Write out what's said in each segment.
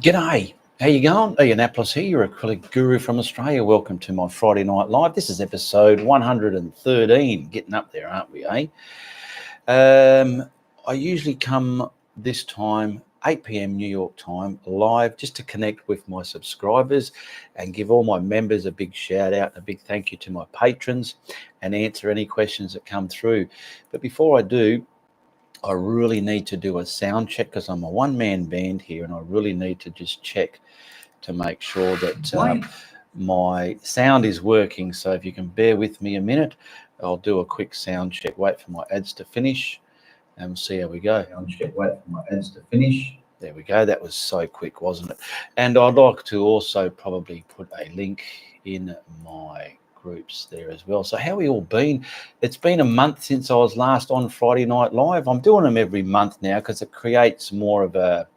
G'day, how you going? Ianapolis here, your acrylic guru from Australia. Welcome to my Friday Night Live. This is episode 113. Getting up there, aren't we, eh? I usually come this time, 8 p.m. New York time, live, just to connect with my subscribers and give all my members a big shout out and a big thank you to my patrons and answer any questions that come through. But before I do, I really need to do a sound check because I'm a one-man band here, and I really need to just check to make sure that my sound is working. So if you can bear with me a minute, I'll do a quick sound check. Wait for my ads to finish, and we'll see how we go. Sound check. Wait for my ads to finish. There we go. That was so quick, wasn't it? And I'd like to also probably put a link in my groups there as well. So how we all been? It's been a month since I was last on Friday Night Live. I'm doing them every month now because it creates more of a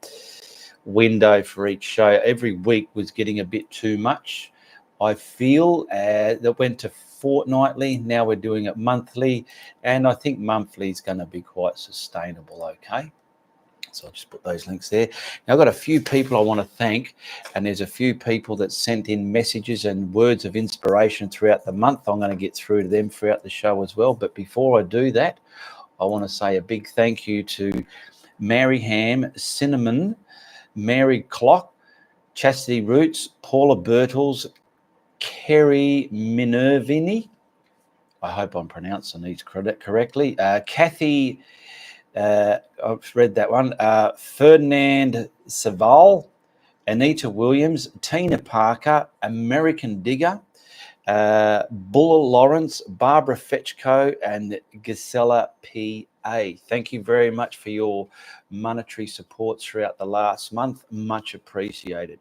window for each show. Every week was getting a bit too much. I feel that went to fortnightly. Now we're doing it monthly, and I think monthly is going to be quite sustainable. Okay. So I'll just put those links there. Now, I've got a few people I want to thank, and there's a few people that sent in messages and words of inspiration throughout the month. I'm going to get through to them throughout the show as well. But before I do that, I want to say a big thank you to Mary Ham, Cinnamon, Mary Clock, Chastity Roots, Paula Birtles, Kerry Minervini. I hope I'm pronouncing these correctly. Kathy... I've read that one. Ferdinand Saval, Anita Williams, Tina Parker, American Digger, Bulla Lawrence, Barbara Fetchko, and Gisela P.A. Thank you very much for your monetary support throughout the last month. Much appreciated.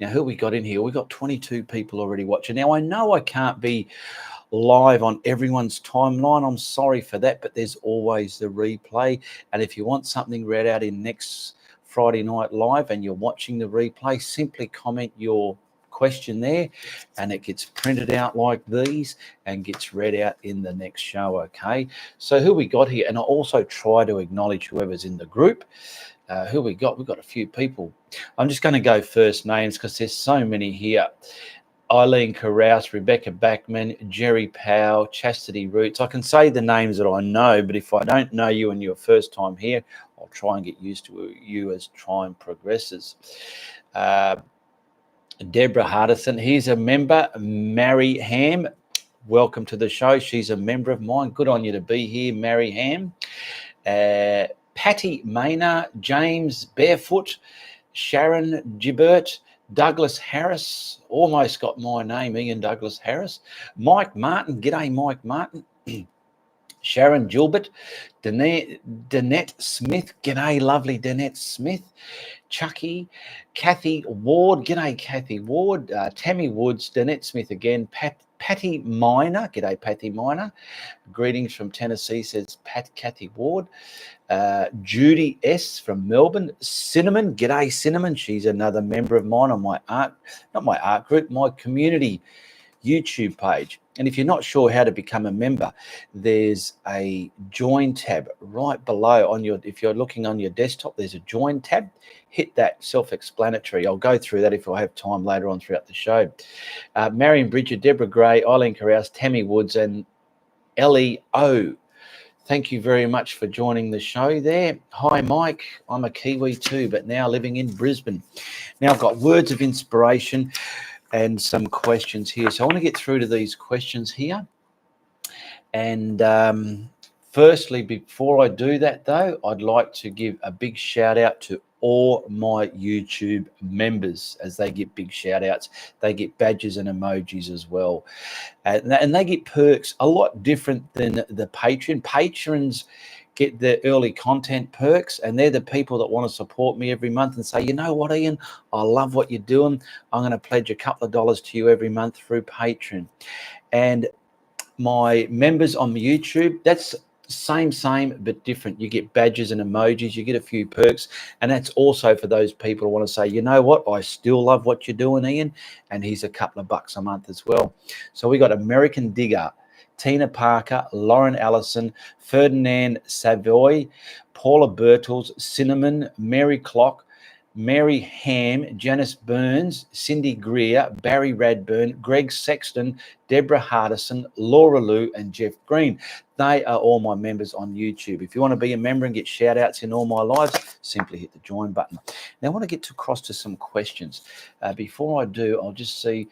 Now, who we got in here? We got 22 people already watching. Now, I know I can't be live on everyone's timeline. I'm sorry for that, but there's always the replay. And if you want something read out in next Friday Night Live and you're watching the replay, simply comment your question there and it gets printed out like these and gets read out in the next show. Okay, so who we got here? And I also try to acknowledge whoever's in the group. Who we got? We've got a few people. I'm just going to go first names because there's so many here. Eileen Carouse, Rebecca Backman, Jerry Powell, Chastity Roots. I can say the names that I know, but if I don't know you and your first time here, I'll try and get used to you as time progresses. Deborah Hardison, here's a member. Mary Ham, welcome to the show. She's a member of mine. Good on you to be here, Mary Ham. Patty Maynard, James Barefoot, Sharon Gibbert, Douglas Harris, almost got my name, Ian Douglas Harris. Mike Martin, g'day Mike Martin. Sharon Gilbert, Danette Smith, g'day lovely Danette Smith. Chucky, Kathy Ward, g'day Kathy Ward. Tammy Woods, Danette Smith again. Patty Miner, g'day Patty Miner. Greetings from Tennessee, says Kathy Ward. Judy S from Melbourne. Cinnamon, g'day Cinnamon. She's another member of mine on my art group, my community YouTube page. And if you're not sure how to become a member, there's a join tab right below on your, if you're looking on your desktop, there's a join tab. Hit that, self-explanatory. I'll go through that if I have time later on throughout the show. Marion Bridger, Deborah Gray, Eileen Carouse, Tammy Woods, and Ellie O. Thank you very much for joining the show there. Hi, Mike. I'm a Kiwi too, but now living in Brisbane. Now I've got words of inspiration and some questions here. So I want to get through to these questions here. And firstly, before I do that though, I'd like to give a big shout out to all my YouTube members as they get big shout outs. They get badges and emojis as well. And they get perks a lot different than the Patreon. Patrons get the early content perks, and they're the people that want to support me every month and say, you know what, Ian, I love what you're doing. I'm going to pledge a couple of dollars to you every month through Patreon. And my members on YouTube, that's same, but different. You get badges and emojis, you get a few perks, and that's also for those people who want to say, you know what, I still love what you're doing, Ian, and here's a couple of bucks a month as well. So we got American Digger, Tina Parker, Lauren Allison, Ferdinand Savoy, Paula Birtles, Cinnamon, Mary Clock, Mary Ham, Janice Burns, Cindy Greer, Barry Radburn, Greg Sexton, Deborah Hardison, Laura Lou, and Jeff Green. They are all my members on YouTube. If you want to be a member and get shout outs in all my lives, simply hit the join button. Now, I want to get across to some questions. Before I do, I'll just see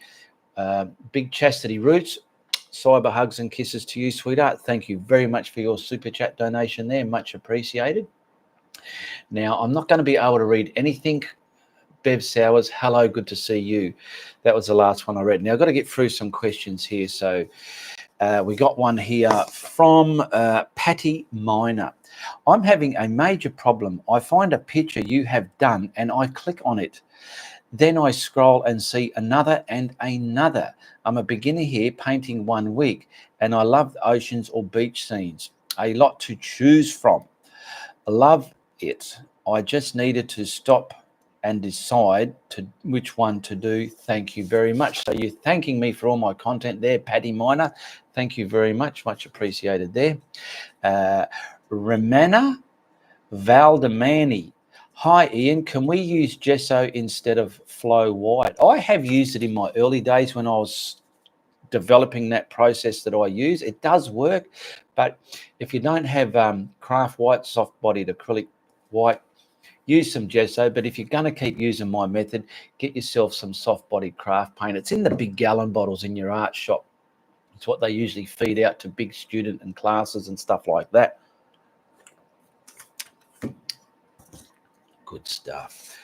Big Chastity Roots. Cyber hugs and kisses to you, sweetheart. Thank you very much for your super chat donation there. Much appreciated. Now, I'm not going to be able to read anything. Bev Sowers, hello, good to see you. That was the last one I read. Now, I've got to get through some questions here. So we got one here from Patty Miner. I'm having a major problem. I find a picture you have done and I click on it. Then I scroll and see another and another. I'm a beginner here painting 1 week and I love the oceans or beach scenes. A lot to choose from. I love it. I just needed to stop and decide which one to do. Thank you very much. So you're thanking me for all my content there, Patty Miner. Thank you very much. Much appreciated there. Romana Valdemani. Hi, Ian. Can we use gesso instead of flow white? I have used it in my early days when I was developing that process that I use. It does work, but if you don't have craft white, soft-bodied acrylic white, use some gesso. But if you're going to keep using my method, get yourself some soft-bodied craft paint. It's in the big gallon bottles in your art shop. It's what they usually feed out to big student and classes and stuff like that. Good stuff.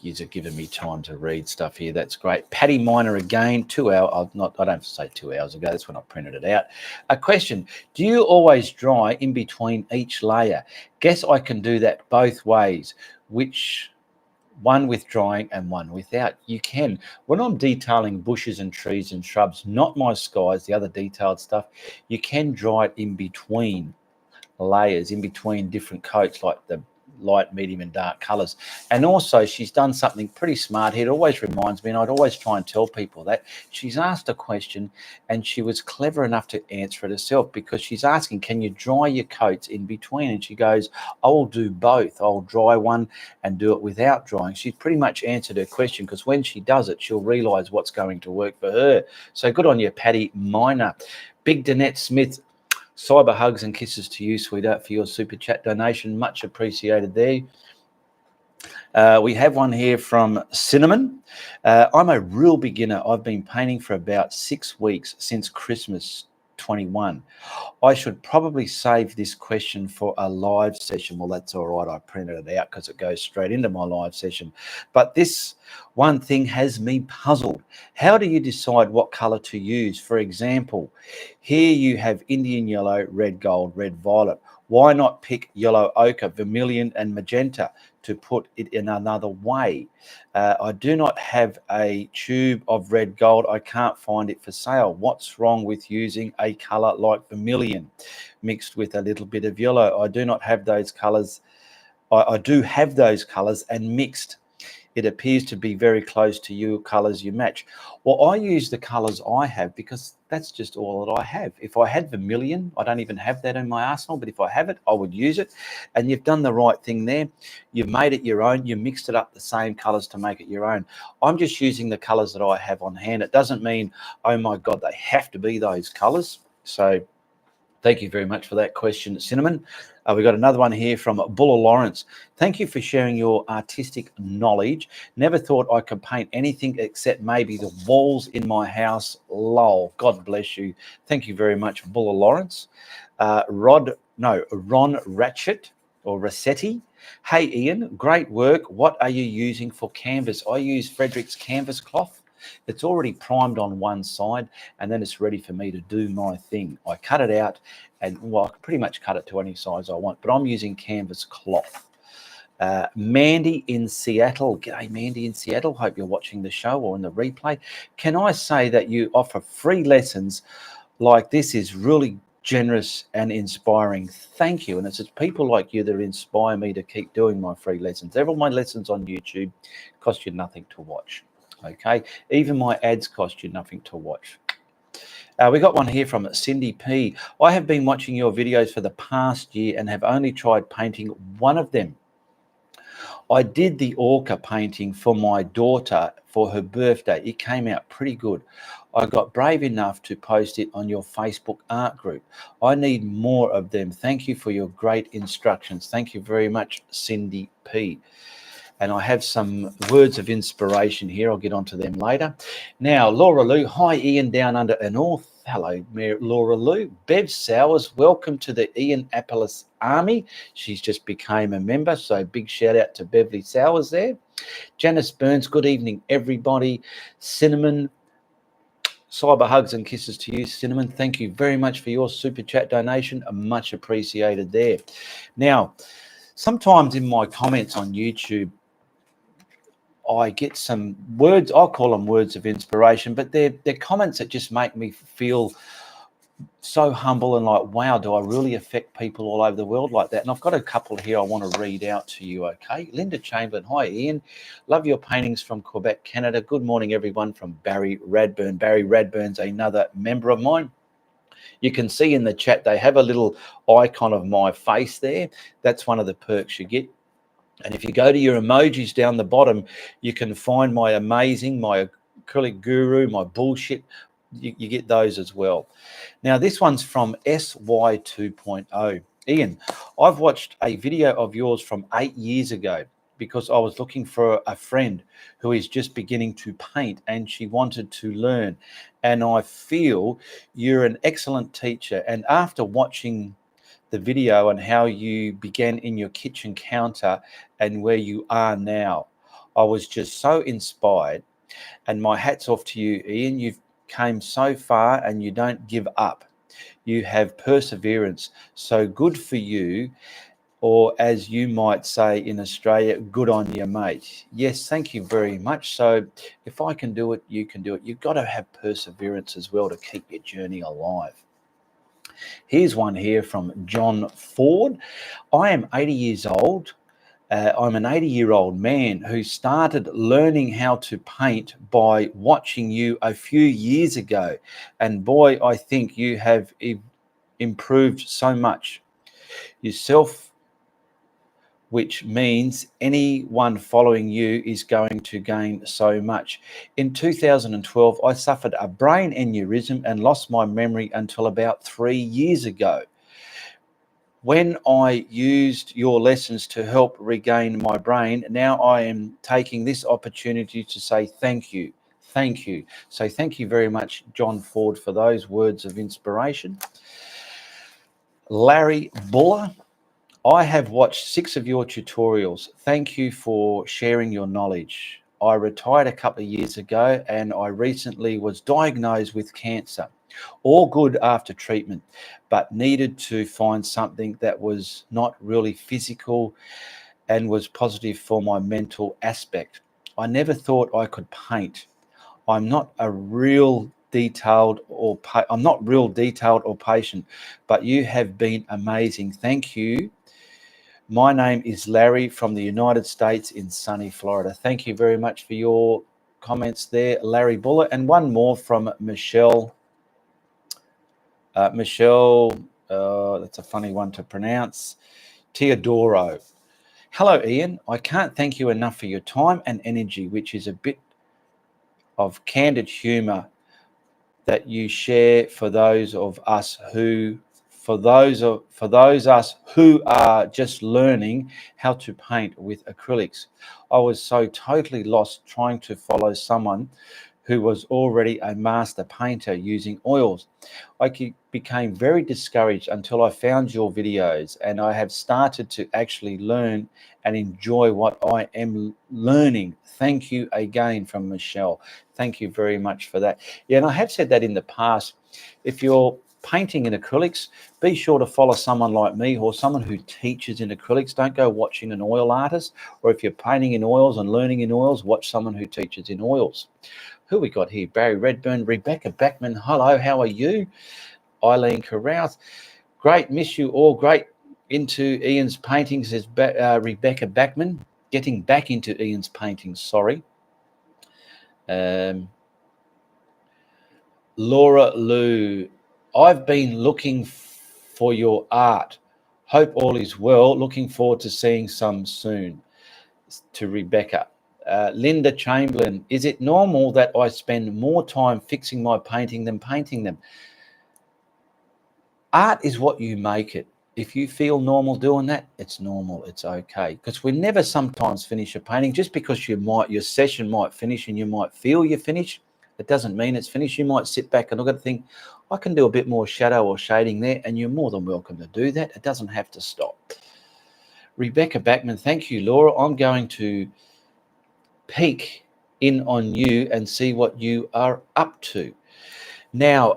You're giving me time to read stuff here. That's great. Patty Miner again, 2 hours. I don't have to say 2 hours ago. That's when I printed it out. A question. Do you always dry in between each layer? Guess I can do that both ways. Which one with drying and one without? You can. When I'm detailing bushes and trees and shrubs, not my skies, the other detailed stuff, you can dry it in between layers, in between different coats, like the light, medium and dark colors. And also she's done something pretty smart here. It always reminds me, and I'd always try and tell people that she's asked a question and she was clever enough to answer it herself, because she's asking, can you dry your coats in between? And she goes, I will do both. I'll dry one and do it without drying. She's pretty much answered her question, because when she does it, she'll realize what's going to work for her. So good on you, Patty Miner. Big Danette Smith, cyber hugs and kisses to you, sweetheart, for your super chat donation. Much appreciated there. We have one here from Cinnamon. I'm a real beginner. I've been painting for about 6 weeks since Christmas 21. I should probably save this question for a live session. Well, that's all right. I printed it out because it goes straight into my live session. But this one thing has me puzzled. How do you decide what color to use? For example, here you have Indian yellow, red gold, red violet. Why not pick yellow ochre, vermilion, and magenta to put it in another way? I do not have a tube of red gold. I can't find it for sale. What's wrong with using a color like vermilion mixed with a little bit of yellow? I do not have those colors. I do have those colors and mixed. It appears to be very close to your colors you match. Well, I use the colors I have because that's just all that I have. If I had vermilion, I don't even have that in my arsenal, but if I have it, I would use it. And you've done the right thing there. You've made it your own. You mixed it up the same colors to make it your own. I'm just using the colors that I have on hand. It doesn't mean, oh my God, they have to be those colors. So thank you very much for that question, Cinnamon. We got another one here from Buller Lawrence. Thank you for sharing your artistic knowledge. Never thought I could paint anything except maybe the walls in my house. Lol. God bless you. Thank you very much, Buller Lawrence. Ron Ratchet or Rossetti. Hey, Ian, great work. What are you using for canvas? I use Frederick's canvas cloth. It's already primed on one side, and then it's ready for me to do my thing. I cut it out, and well, I can pretty much cut it to any size I want, but I'm using canvas cloth. Mandy in Seattle. G'day, Mandy in Seattle. Hope you're watching the show or in the replay. Can I say that you offer free lessons like this is really generous and inspiring. Thank you. And it's people like you that inspire me to keep doing my free lessons. All my lessons on YouTube cost you nothing to watch. Okay, even my ads cost you nothing to watch. We got one here from Cindy P. I have been watching your videos for the past year and have only tried painting one of them. I did the orca painting for my daughter for her birthday. It came out pretty good. I got brave enough to post it on your Facebook art group. I need more of them. Thank you for your great instructions. Thank you very much, Cindy P. And I have some words of inspiration here. I'll get onto them later. Now, Laura Lou. Hi, Ian, down under the north. Hello, Laura Lou. Bev Sowers, welcome to the Ianapolis Army. She's just became a member, so big shout out to Beverly Sowers there. Janice Burns, good evening, everybody. Cinnamon, cyber hugs and kisses to you, Cinnamon. Thank you very much for your super chat donation. Much appreciated there. Now, sometimes in my comments on YouTube, I get some words, I'll call them words of inspiration, but they're comments that just make me feel so humble and like, wow, do I really affect people all over the world like that? And I've got a couple here I want to read out to you, okay? Linda Chamberlain, hi, Ian. Love your paintings from Quebec, Canada. Good morning, everyone, from Barry Radburn. Barry Radburn's another member of mine. You can see in the chat, they have a little icon of my face there. That's one of the perks you get. And if you go to your emojis down the bottom, you can find my amazing, my acrylic guru, my bullshit. You get those as well. Now, this one's from SY 2.0. Ian, I've watched a video of yours from 8 years ago because I was looking for a friend who is just beginning to paint and she wanted to learn. And I feel you're an excellent teacher. And after watching the video on how you began in your kitchen counter and where you are now, I was just so inspired. And my hat's off to you, Ian. You've came so far and you don't give up. You have perseverance. So good for you, or as you might say in Australia, good on you, mate. Yes, thank you very much. So if I can do it, you can do it. You've got to have perseverance as well to keep your journey alive. Here's one here from John Ford. I am 80 years old. I'm an 80-year-old man who started learning how to paint by watching you a few years ago. And boy, I think you have improved so much yourself, which means anyone following you is going to gain so much. In 2012, I suffered a brain aneurysm and lost my memory until about 3 years ago. When I used your lessons to help regain my brain, now I am taking this opportunity to say thank you. Thank you. So thank you very much, John Ford, for those words of inspiration. Larry Buller, I have watched 6 of your tutorials. Thank you for sharing your knowledge. I retired a couple of years ago and I recently was diagnosed with cancer. All good after treatment, but needed to find something that was not really physical and was positive for my mental aspect. I never thought I could paint. I'm not real detailed or patient, but you have been amazing. Thank you. My name is Larry from the United States in sunny Florida. Thank you very much for your comments there, Larry Buller. And one more from Michelle. That's a funny one to pronounce. Teodoro. Hello, Ian. I can't thank you enough for your time and energy, which is a bit of candid humor that you share for those of us who are just learning how to paint with acrylics. I was so totally lost trying to follow someone who was already a master painter using oils. I became very discouraged until I found your videos, and I have started to actually learn and enjoy what I am learning. Thank you again, from Michelle. Thank you very much for that. Yeah, and I have said that in the past. If you're painting in acrylics, be sure to follow someone like me or someone who teaches in acrylics. Don't go watching an oil artist. Or if you're painting in oils and learning in oils, watch someone who teaches in oils. Who we got here? Barry Redburn, Rebecca Backman. Hello, how are you? Eileen Carouse. Great, miss you all. Great into Ian's paintings, says Rebecca Backman. Getting back into Ian's paintings, sorry. Laura Lou, I've been looking for your art. Hope all is well. Looking forward to seeing some soon. to Rebecca. Linda Chamberlain, is it normal that I spend more time fixing my painting than painting them? Art is what you make it. If you feel normal doing that, it's normal. It's okay. Because we never sometimes finish a painting. Just because your session might finish and you might feel you're finished, it doesn't mean it's finished. You might sit back and look at it and think, I can do a bit more shadow or shading there, and you're more than welcome to do that. It doesn't have to stop. Rebecca Backman, thank you, Laura. I'm going to peek in on you and see what you are up to. Now,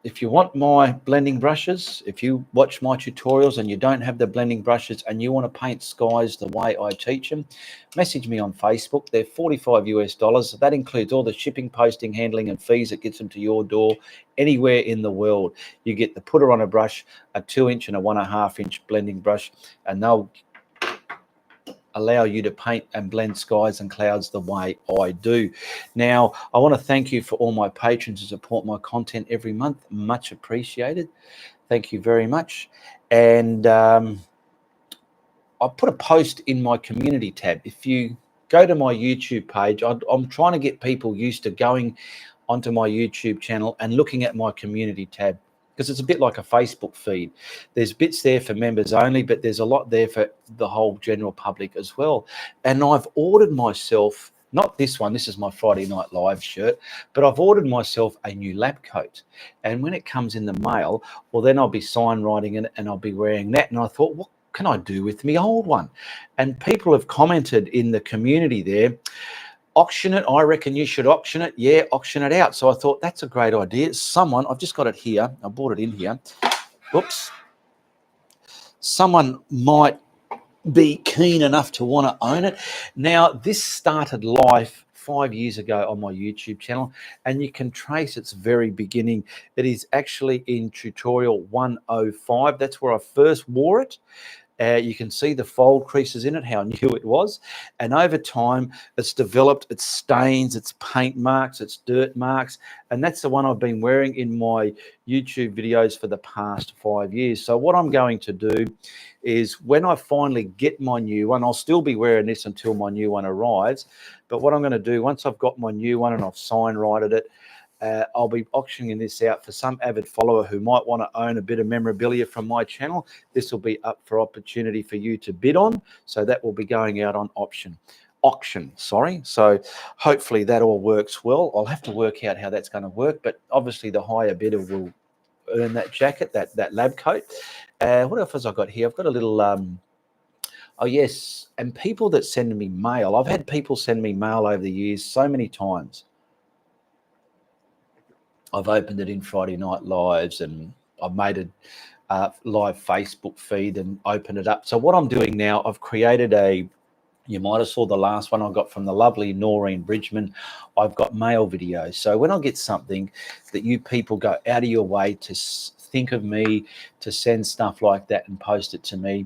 if you want my blending brushes, if you watch my tutorials and you don't have the blending brushes and you want to paint skies the way I teach them, message me on Facebook. They're $45 US. So that includes all the shipping, posting, handling, and fees that gets them to your door anywhere in the world. You get the putter on a brush, a 2-inch and a 1.5 inch blending brush, and they'll allow you to paint and blend skies and clouds the way I do. Now, I want to thank you for all my patrons who support my content every month. Much appreciated. Thank you very much. And I put a post in my community tab. If you go to my YouTube page, I'm trying to get people used to going onto my YouTube channel and looking at my community tab, because it's a bit like a Facebook feed. There's bits there for members only, but there's a lot there for the whole general public as well. And I've ordered myself, not this one, this is my Friday Night Live shirt, but I've ordered myself a new lab coat. And when it comes in the mail, well, then I'll be sign writing it and I'll be wearing that. And I thought, what can I do with my old one? And people have commented in the community there, auction it. I reckon you should auction it. Yeah, auction it out. So I thought that's a great idea. I've just got it here. I bought it in here. Whoops. Someone might be keen enough to want to own it. Now, this started life 5 years ago on my YouTube channel, and you can trace its very beginning. It is actually in tutorial 105. That's where I first wore it. You can see the fold creases in it, how new it was. And over time, it's developed its stains, its paint marks, its dirt marks. And that's the one I've been wearing in my YouTube videos for the past 5 years. So what I'm going to do is when I finally get my new one, I'll still be wearing this until my new one arrives. But what I'm going to do, once I've got my new one and I've sign righted it, I'll be auctioning this out for some avid follower who might want to own a bit of memorabilia from my channel. This will be up for opportunity for you to bid on. So that will be going out on auction. So hopefully that all works well. I'll have to work out how that's going to work, but obviously the higher bidder will earn that jacket, that lab coat. What else have I got here? I've got a little oh yes, and people that send me mail. I've had people send me mail over the years so many times. I've opened it in Friday Night Lives, and I've made a live Facebook feed and opened it up. So what I'm doing now, I've created you might have saw the last one I got from the lovely Noreen Bridgman. I've got mail videos. So when I get something that you people go out of your way to think of me, to send stuff like that and post it to me,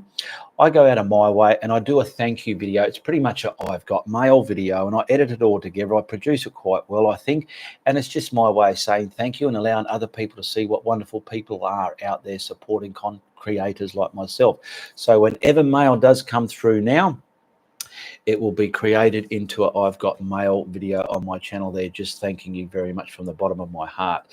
I go out of my way and I do a thank you video. It's pretty much I've got mail video, and I edit it all together. I produce it quite well, I think. And it's just my way of saying thank you and allowing other people to see what wonderful people are out there supporting creators like myself. So whenever mail does come through now, it will be created into a I've got mail video on my channel there, just thanking you very much from the bottom of my heart.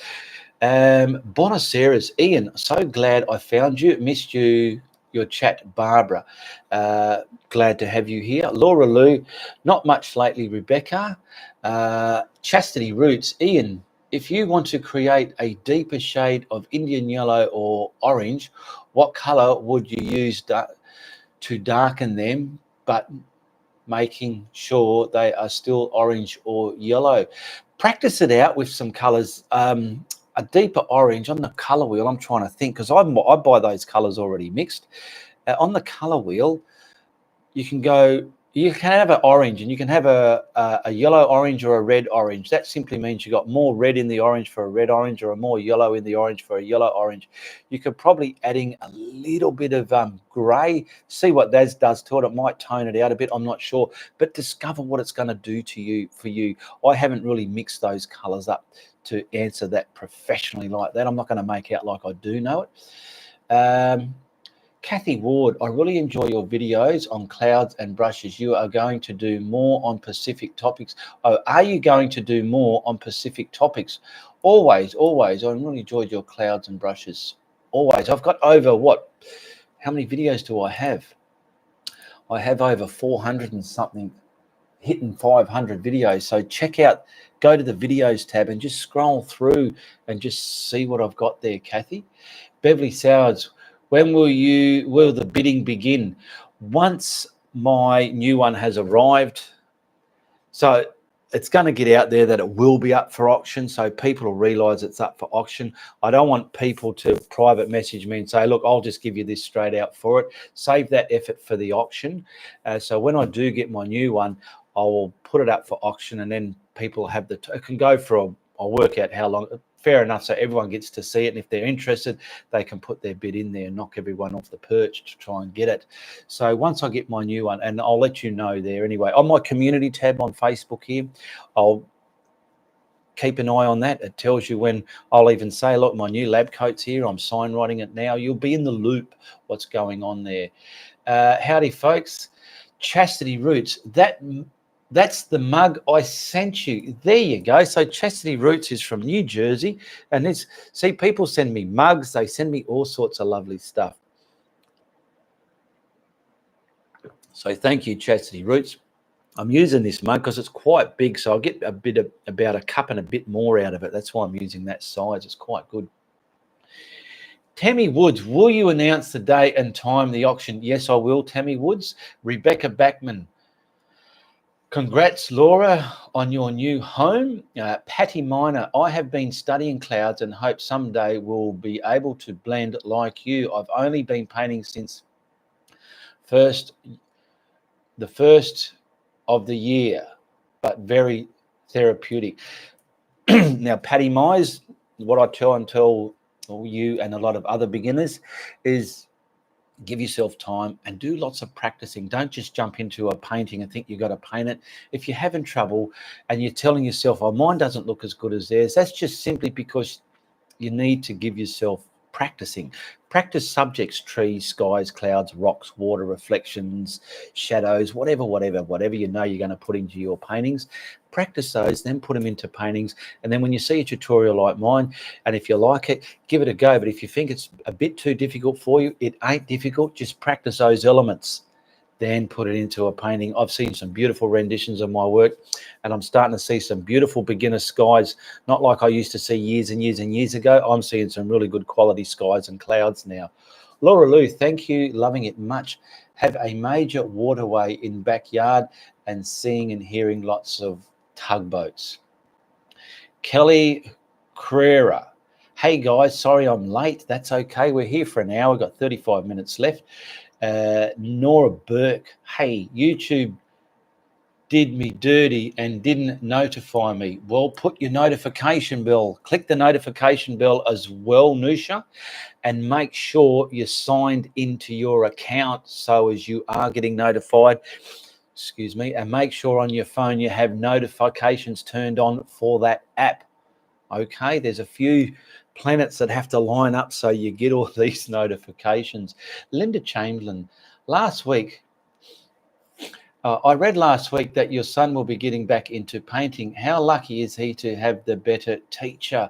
Bonaceras, Ian, so glad I found you. Missed your chat, Barbara. Glad to have you here. Laura Lou, not much lately, Rebecca. Chastity Roots, Ian, if you want to create a deeper shade of Indian yellow or orange, what color would you use to darken them, but making sure they are still orange or yellow? Practice it out with some colors. A deeper orange on the color wheel, I'm trying to think, because I buy those colors already mixed. On the color wheel, you can have an orange, and you can have a yellow orange or a red orange. That simply means you got more red in the orange for a red orange, or a more yellow in the orange for a yellow orange. You could probably adding a little bit of gray, see what that does to it. It might tone it out a bit, I'm not sure, but discover what it's going to do for you. I haven't really mixed those colors up to answer that professionally like that. I'm not going to make out like I do know it. Kathy Ward, I really enjoy your videos on clouds and brushes. You are going to do more on Pacific topics. Oh, are you going to do more on Pacific topics? Always, always. I really enjoyed your clouds and brushes. Always. I've got over what? How many videos do I have? I have over 400 and something, hitting 500 videos. So check out, go to the videos tab and just scroll through and just see what I've got there, Kathy. Beverly Sowers, when will the bidding begin? Once my new one has arrived, so it's going to get out there that it will be up for auction, so people will realise it's up for auction. I don't want people to private message me and say, look, I'll just give you this straight out for it. Save that effort for the auction. So when I do get my new one, I will put it up for auction, and then people have it can go for I'll work out how long. Fair enough, so everyone gets to see it, and if they're interested, they can put their bid in there and knock everyone off the perch to try and get it. So once I get my new one, and I'll let you know there anyway. On my community tab on Facebook here, I'll keep an eye on that. It tells you when. I'll even say, look, my new lab coat's here. I'm sign writing it now. You'll be in the loop what's going on there. Howdy, folks. Chastity Roots. That's the mug I sent you. There you go. So Chastity Roots is from New Jersey. And it's, see, people send me mugs. They send me all sorts of lovely stuff. So thank you, Chastity Roots. I'm using this mug because it's quite big. So I'll get about a cup and a bit more out of it. That's why I'm using that size. It's quite good. Tammy Woods, will you announce the date and time of the auction? Yes, I will, Tammy Woods. Rebecca Backman. Congrats, Laura, on your new home. Patty Miner, I have been studying clouds and hope someday we'll be able to blend like you. I've only been painting since the first of the year, but very therapeutic. Now, Patty Myers, what I tell you and a lot of other beginners is give yourself time and do lots of practicing. Don't just jump into a painting and think you've got to paint it. If you're having trouble and you're telling yourself, oh, mine doesn't look as good as theirs, that's just simply because you need to give yourself practicing. Practice subjects, trees, skies, clouds, rocks, water, reflections, shadows, whatever you know you're going to put into your paintings. Practice those, then put them into paintings. And then when you see a tutorial like mine, and if you like it, give it a go. But if you think it's a bit too difficult for you, it ain't difficult. Just practice those elements, then put it into a painting. I've seen some beautiful renditions of my work, and I'm starting to see some beautiful beginner skies, not like I used to see years and years and years ago. I'm seeing some really good quality skies and clouds now. Laura Lou, thank you. Loving it much. Have a major waterway in backyard and seeing and hearing lots of tugboats. Kelly Carrera. Hey guys, sorry I'm late. That's okay. We're here for an hour. We've got 35 minutes left. Nora Burke, hey, YouTube did me dirty and didn't notify me. Well, put your notification bell, click the notification bell as well, Nusha, and make sure you're signed into your account so as you are getting notified. Excuse me, and make sure on your phone you have notifications turned on for that app. Okay, there's a few planets that have to line up so you get all these notifications. Linda Chamberlain, last week, I read last week that your son will be getting back into painting. How lucky is he to have the better teacher?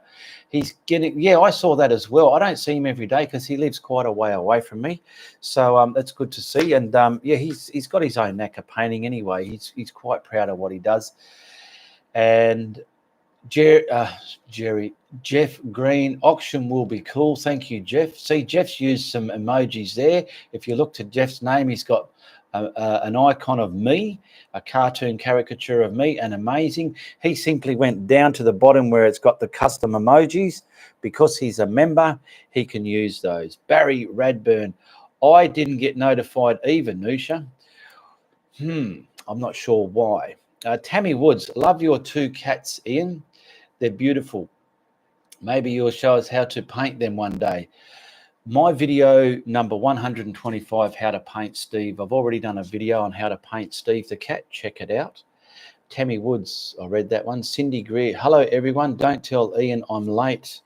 He's getting, yeah, I saw that as well. I don't see him every day because he lives quite a way away from me. So that's good to see. And yeah, he's got his own knack of painting anyway. He's quite proud of what he does. And Jeff Green, auction will be cool. Thank you, Jeff. See, Jeff's used some emojis there. If you look to Jeff's name, he's got an icon of me, a cartoon caricature of me, and amazing. He simply went down to the bottom where it's got the custom emojis. Because he's a member, he can use those. Barry Radburn, I didn't get notified either, Nusha. I'm not sure why. Tammy Woods, love your two cats, Ian. They're beautiful. Maybe you'll show us how to paint them one day. My video number 125, how to paint Steve. I've already done a video on how to paint Steve the cat. Check it out. Tammy Woods, I read that one. Cindy Greer, hello everyone. Don't tell Ian I'm late.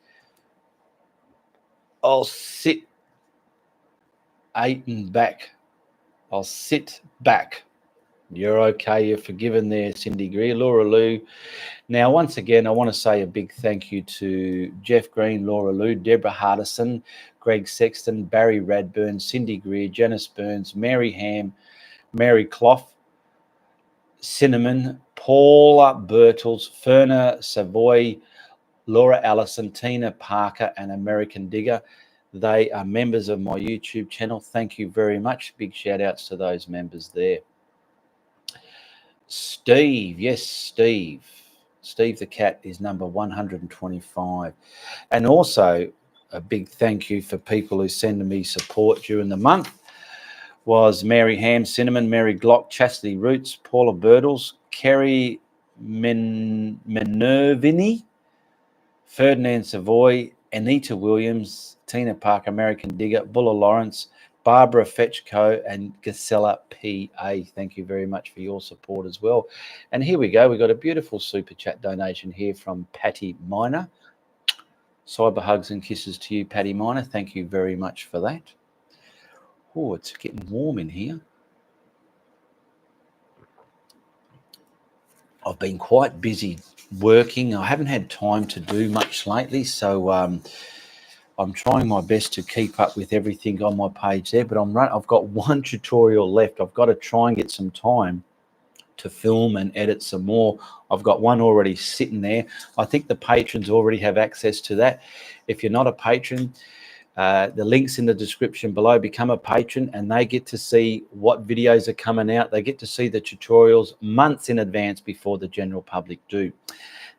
I'll sit Aiton back. I'll sit back. You're okay. You're forgiven there, Cindy Greer. Laura Lou. Now, once again, I want to say a big thank you to Jeff Green, Laura Lou, Deborah Hardison, Greg Sexton, Barry Radburn, Cindy Greer, Janice Burns, Mary Ham, Mary Clough, Cinnamon, Paula Birtles, Ferna Savoy, Laura Allison, Tina Parker, and American Digger. They are members of my YouTube channel. Thank you very much. Big shout outs to those members there. Steve, yes, Steve. Steve the Cat is number 125. And also a big thank you for people who send me support during the month was Mary Ham, Cinnamon, Mary Glock, Chastity Roots, Paula Birtles, Kerry Minervini, Ferdinand Savoy, Anita Williams, Tina Parker, American Digger, Bulla Lawrence, Barbara Fetchco, and Gisela P.A. Thank you very much for your support as well. And here we go. We've got a beautiful super chat donation here from Patty Miner. Cyber hugs and kisses to you, Patty Miner. Thank you very much for that. Oh, it's getting warm in here. I've been quite busy working. I haven't had time to do much lately, so I'm trying my best to keep up with everything on my page there, but I've got one tutorial left. I've got to try and get some time to film and edit some more. I've got one already sitting there. I think the patrons already have access to that. If you're not a patron, the link's in the description below. Become a patron and they get to see what videos are coming out. They get to see the tutorials months in advance before the general public do.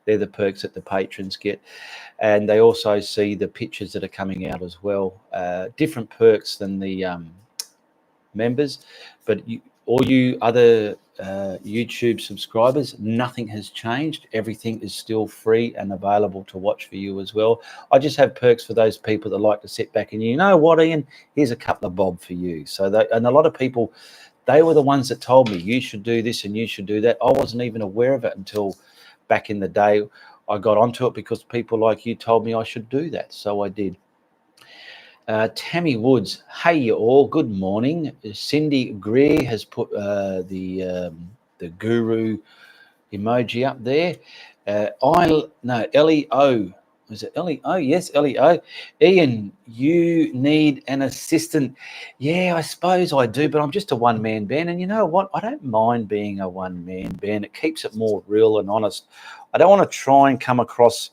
They're the perks that the patrons get. And they also see the pictures that are coming out as well. Different perks than the members. But all you other YouTube subscribers, nothing has changed. Everything is still free and available to watch for you as well. I just have perks for those people that like to sit back and, you know what, Ian, here's a couple of bob for you. So and a lot of people, they were the ones that told me you should do this and you should do that. I wasn't even aware of it until back in the day. I got onto it because people like you told me I should do that. So I did. Tammy Woods, hey you all, good morning. Cindy Greer has put the guru emoji up there. Ellie O. Is it Ellie O? Yes, Ellie O. Ian, you need an assistant. Yeah, I suppose I do, but I'm just a one-man band. And you know what? I don't mind being a one-man band. It keeps it more real and honest. I don't want to try and come across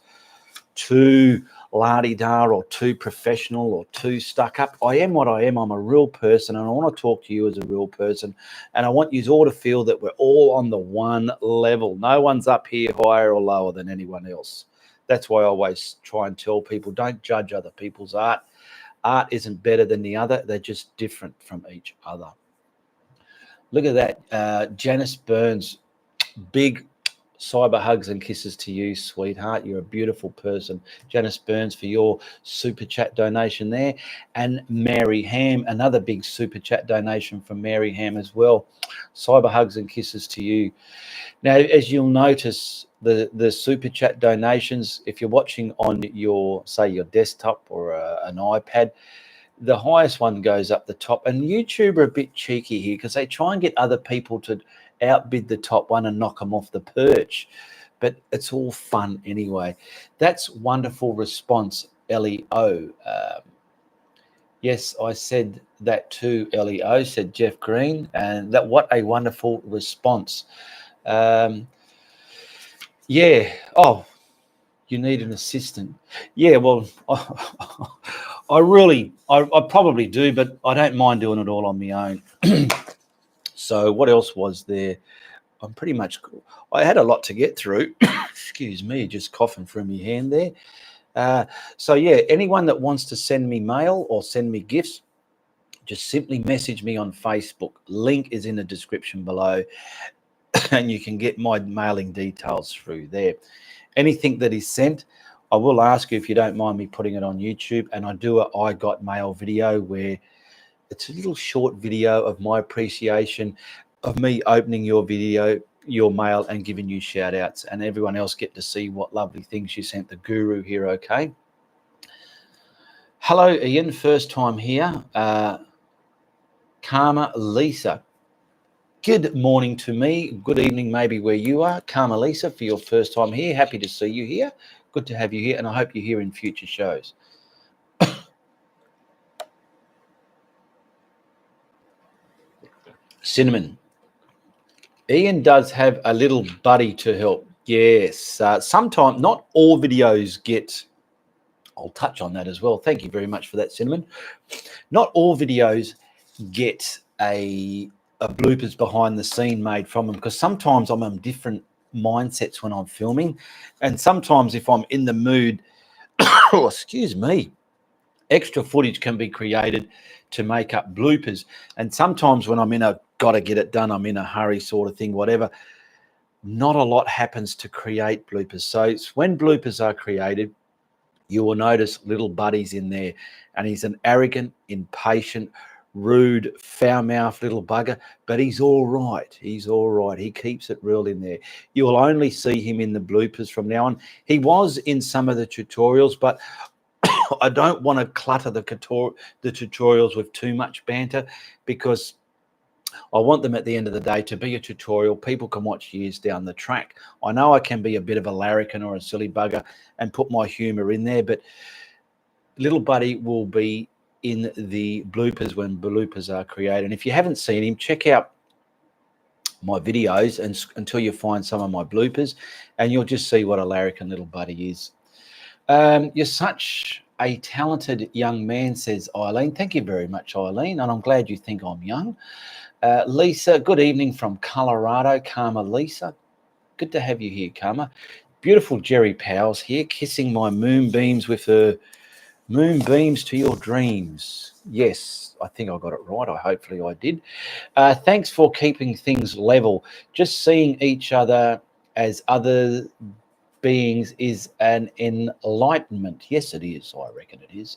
too la-di-da or too professional or too stuck up. I am what I am. I'm a real person and I want to talk to you as a real person, and I want you all to feel that we're all on the one level. No one's up here higher or lower than anyone else. That's why I always try and tell people, don't judge other people's art. Art isn't better than the other. They're just different from each other. Look at that. Janice Burns, big cyber hugs and kisses to you, sweetheart. You're a beautiful person. Janice Burns for your super chat donation there. And Mary Ham, another big super chat donation from Mary Ham as well. Cyber hugs and kisses to you. Now, as you'll notice, the super chat donations, if you're watching on your, say, your desktop or an iPad, the highest one goes up the top. And YouTube are a bit cheeky here because they try and get other people to outbid the top one and knock them off the perch, but it's all fun anyway. That's wonderful response, Leo. Yes, I said that too, Leo, said Jeff Green, and that what a wonderful response. Yeah. Oh, you need an assistant. Yeah, well, I probably do, but I don't mind doing it all on my own. So what else was there? I'm pretty much, I had a lot to get through. Excuse me, just coughing from my hand there. So yeah, anyone that wants to send me mail or send me gifts, just simply message me on Facebook. Link is in the description below and you can get my mailing details through there. Anything that is sent, I will ask you if you don't mind me putting it on YouTube, and I do a I Got Mail video where it's a little short video of my appreciation of me opening your video, your mail, and giving you shout outs, and everyone else get to see what lovely things you sent the guru here. Okay. Hello, Ian. First time here. Karma Lisa. Good morning to me. Good evening, maybe where you are. Karma Lisa, for your first time here. Happy to see you here. Good to have you here, and I hope you're here in future shows. Cinnamon. Ian does have a little buddy to help. Yes. Sometimes, not all videos get, I'll touch on that as well. Thank you very much for that, Cinnamon. Not all videos get a bloopers behind the scene made from them, because sometimes I'm in different mindsets when I'm filming, and sometimes if I'm in the mood, oh, excuse me, extra footage can be created to make up bloopers. And sometimes when I'm in a gotta get it done, I'm in a hurry sort of thing, whatever, not a lot happens to create bloopers. So it's when bloopers are created, you will notice little buddies in there, and he's an arrogant, impatient, rude, foul-mouthed little bugger, but he's all right. He's all right. He keeps it real in there. You will only see him in the bloopers from now on. He was in some of the tutorials, but I don't want to clutter the tutorials with too much banter, because I want them at the end of the day to be a tutorial people can watch years down the track. I know I can be a bit of a larrikin or a silly bugger and put my humor in there, but little buddy will be in the bloopers when bloopers are created. And if you haven't seen him, check out my videos until you find some of my bloopers, and you'll just see what a larrikin little buddy is. You're such a talented young man, says Eileen. Thank you very much, Eileen, and I'm glad you think I'm young. Lisa, good evening from Colorado. Karma Lisa, good to have you here, Karma. Beautiful Jerry Powell's here, kissing my moonbeams with her moonbeams to your dreams. Yes, I think I got it right. Hopefully I did. Thanks for keeping things level. Just seeing each other as other beings is an enlightenment. Yes, it is. I reckon it is.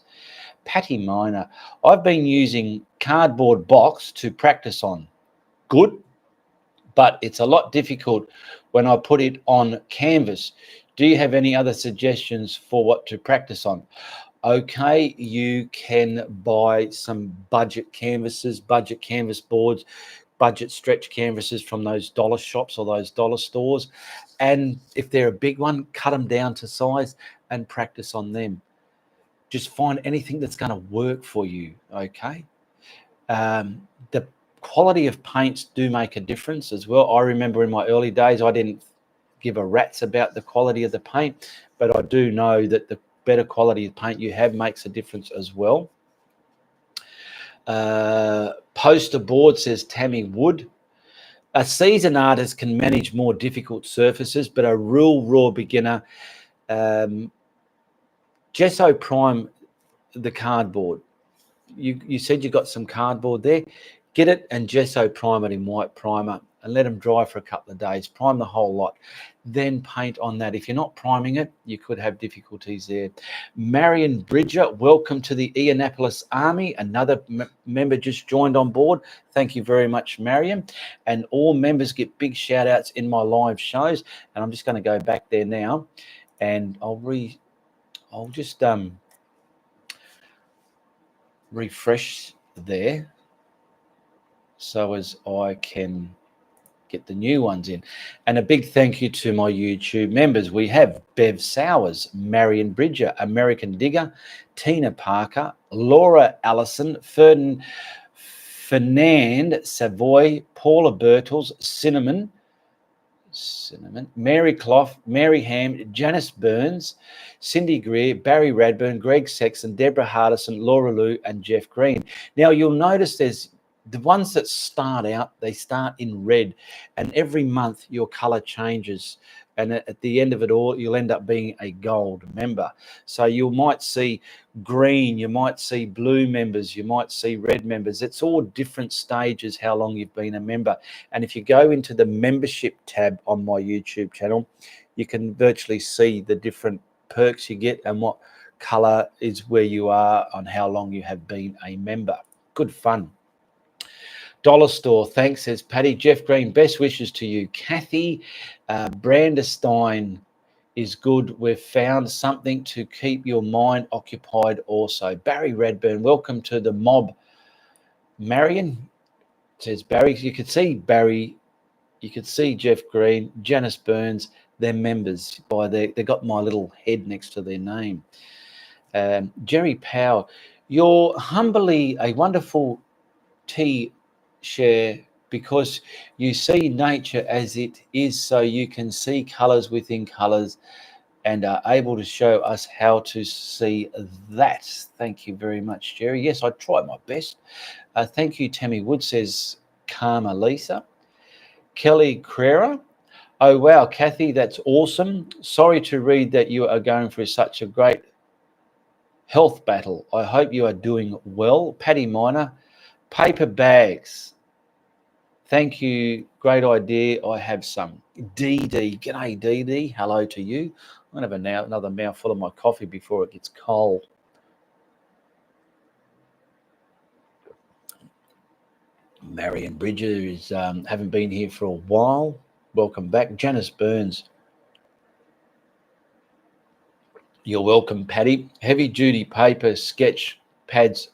Patty Miner, I've been using cardboard box to practice on. Good, but it's a lot difficult when I put it on canvas. Do you have any other suggestions for what to practice on? Okay, you can buy some budget canvases, budget canvas boards, budget stretch canvases from those dollar shops or those dollar stores. And if they're a big one, cut them down to size and practice on them. Just find anything that's going to work for you, okay? The quality of paints do make a difference as well. I remember in my early days, I didn't give a rat's about the quality of the paint, but I do know that the better quality of paint you have makes a difference as well. Poster board, says Tammy Wood. A seasoned artist can manage more difficult surfaces, but a real raw beginner, gesso prime the cardboard. You said you got some cardboard there. Get it and gesso prime it in white primer and let them dry for a couple of days. Prime the whole lot, then paint on that. If you're not priming it, you could have difficulties there. Marion Bridger, welcome to the Ianapolis Army. Another member just joined on board. Thank you very much, Marion. And all members get big shout outs in my live shows. And I'm just going to go back there now, and I'll just refresh there so as I can get the new ones in. And a big thank you to my YouTube members. We have Bev Sowers, Marion Bridger, American Digger, Tina Parker, Laura Allison, Fernand Savoy, Paula Birtles, Cinnamon, Mary Clough, Mary Ham, Janice Burns, Cindy Greer, Barry Radburn, Greg Sexton, Deborah Hardison, Laura Lou, and Jeff Green. Now, you'll notice there's the ones that start out, they start in red, and every month your color changes. And at the end of it all, you'll end up being a gold member. So you might see green, you might see blue members, you might see red members. It's all different stages how long you've been a member. And if you go into the membership tab on my YouTube channel, you can virtually see the different perks you get and what color is where you are on how long you have been a member. Good fun. Dollar Store, thanks, says Patty. Jeff Green, best wishes to you. Kathy Branderstein is good. We've found something to keep your mind occupied also. Barry Redburn, welcome to the mob. Marion, says Barry. You could see Barry. You could see Jeff Green, Janice Burns. They're members by they got my little head next to their name. Jerry Powell, you're humbly a wonderful tea share because you see nature as it is, so you can see colours within colours and are able to show us how to see that. Thank you very much, Jerry. Yes, I tried my best. Thank you, Tammy Wood, says Karma Lisa. Kelly Crera. Oh, wow, Kathy, that's awesome. Sorry to read that you are going through such a great health battle. I hope you are doing well. Patty Miner, paper bags. Thank you. Great idea. I have some. DD. G'day, DD. Hello to you. I'm going to have another mouthful of my coffee before it gets cold. Marion Bridges haven't been here for a while. Welcome back. Janice Burns. You're welcome, Patty. Heavy duty paper sketch pads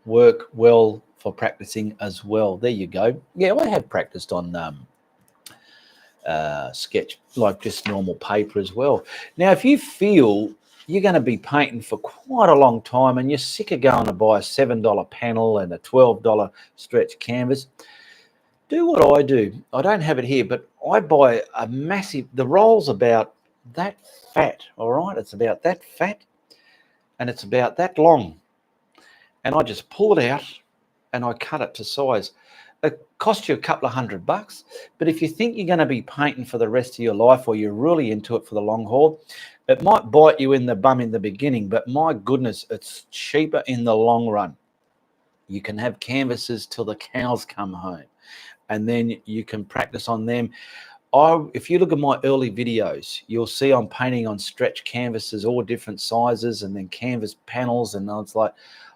work well for practicing as well. There you go. Yeah, I have practiced on sketch, like just normal paper as well. Now, if you feel you're going to be painting for quite a long time and you're sick of going to buy a $7 panel and a $12 stretch canvas, do what I do. I don't have it here, but I buy a massive, the roll's about that fat, all right? It's about that fat and it's about that long. And I just pull it out and I cut it to size. It costs you a couple of $100, but if you think you're going to be painting for the rest of your life or you're really into it for the long haul, it might bite you in the bum in the beginning, but my goodness, it's cheaper in the long run. You can have canvases till the cows come home, and then you can practice on them. If you look at my early videos, you'll see I'm painting on stretch canvases, all different sizes, and then canvas panels, and it's like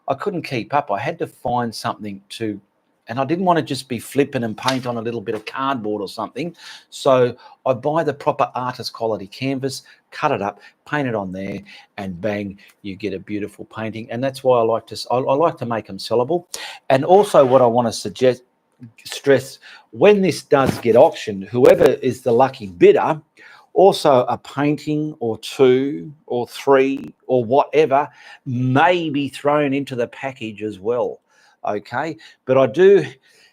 I couldn't keep up. I had to find something to, and I didn't want to just be flipping and paint on a little bit of cardboard or something. So I buy the proper artist quality canvas, cut it up, paint it on there, and bang, you get a beautiful painting. And that's why I like to make them sellable. And also what I want to stress, when this does get auctioned, whoever is the lucky bidder, also a painting or two or three or whatever may be thrown into the package as well. Okay, but I do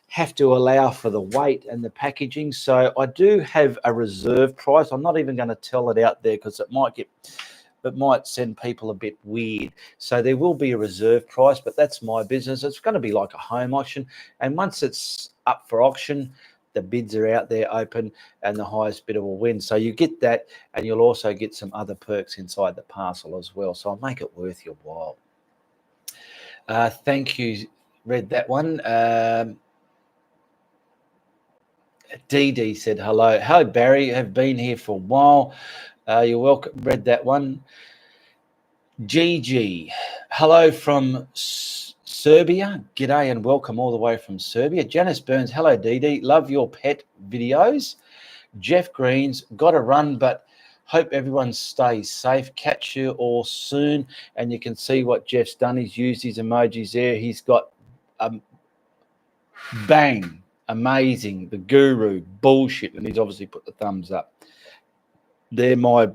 have to allow for the weight and the packaging, so I do have a reserve price. I'm not even going to tell it out there because it might send people a bit weird. So there will be a reserve price, but that's my business. It's going to be like a home auction, and once it's up for auction, the bids are out there open and the highest bidder will win. So you get that, and you'll also get some other perks inside the parcel as well. So I'll make it worth your while. Thank you. Read that one. DD said hello. Hello, Barry. Have been here for a while. You're welcome. Read that one. GG. Hello from Serbia. G'day and welcome all the way from Serbia. Janice Burns. Hello, DD. Love your pet videos. Jeff Green's got to run, but hope everyone stays safe. Catch you all soon. And you can see what Jeff's done. He's used his emojis there. He's got bang, amazing, the guru, bullshit, and he's obviously put the thumbs up. They're my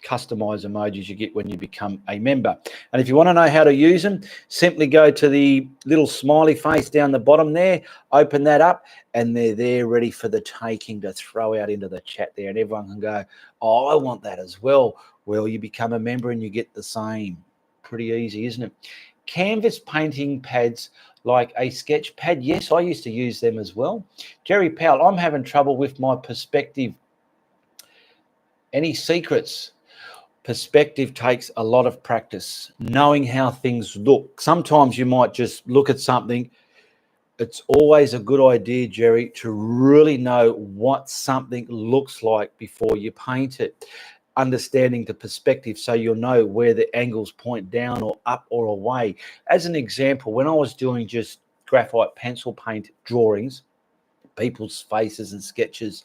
customized emojis you get when you become a member. And if you want to know how to use them, simply go to the little smiley face down the bottom there, open that up, and they're there ready for the taking to throw out into the chat there, and everyone can go, oh, I want that as well. Well, you become a member and you get the same. Pretty easy, isn't it? Canvas painting pads like a sketch pad. Yes, I used to use them as well. Jerry Powell, I'm having trouble with my perspective. Any secrets? Perspective takes a lot of practice, knowing how things look. Sometimes you might just look at something. It's always a good idea, Jerry, to really know what something looks like before you paint it. Understanding the perspective so you'll know where the angles point down or up or away. As an example, when I was doing just graphite pencil paint drawings, people's faces and sketches,